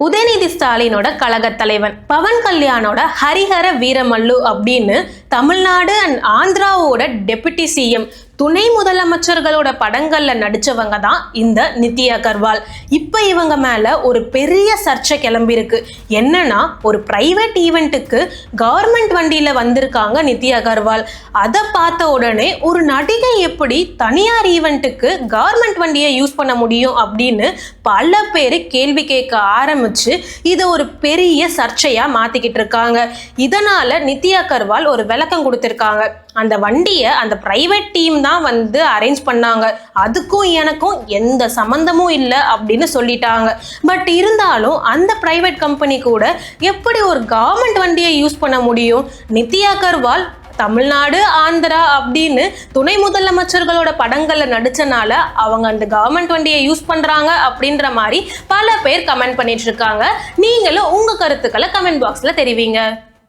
உதயநிதி ஸ்டாலினோட கழக தலைவன், பவன் கல்யாணோட ஹரிஹர வீரமல்லு அப்படின்னு தமிழ்நாடு அண்ட் ஆந்திராவோட டெபுட்டி சிஎம், துணை முதலமைச்சர்களோட படங்கள்ல நடிச்சவங்க தான் இந்த நித்தி அகர்வால். இப்ப இவங்க மேல ஒரு பெரிய சர்ச்சை கிளம்பி இருக்கு. என்னன்னா, ஒரு பிரைவேட் ஈவெண்ட்டுக்கு கவர்மெண்ட் வண்டியில வந்திருக்காங்க நித்தி அகர்வால். அதை பார்த்த உடனே ஒரு நடிகை எப்படி தனியார் ஈவெண்ட்டுக்கு கவர்மெண்ட் வண்டியை யூஸ் பண்ண முடியும் அப்படின்னு பல பேர் கேள்வி கேட்க ஆரம்பிச்சு இதை ஒரு பெரிய சர்ச்சையா மாத்திக்கிட்டு இருக்காங்க. இதனால நித்தி அகர்வால் ஒரு விளக்கம் கொடுத்திருக்காங்க. அந்த வண்டியை அந்த பிரைவேட் டீம் தான் வந்து அரேஞ்ச் பண்ணாங்க, அதுக்கும் எனக்கும் எந்த சம்பந்தமும் இல்லை அப்படின்னு சொல்லிட்டாங்க. பட் இருந்தாலும் அந்த பிரைவேட் கம்பெனி கூட எப்படி ஒரு கவர்மெண்ட் வண்டியை யூஸ் பண்ண முடியும்? நித்தி அகர்வால் தமிழ்நாடு ஆந்திரா அப்படின்னு துணை முதலமைச்சர்களோட படங்கள்ல நடிச்சனால அவங்க அந்த கவர்மெண்ட் வண்டியை யூஸ் பண்றாங்க அப்படின்ற மாதிரி பல பேர் கமெண்ட் பண்ணிட்டு இருக்காங்க. நீங்களும் உங்க கருத்துக்களை கமெண்ட் பாக்ஸ்ல தெரிவிங்க.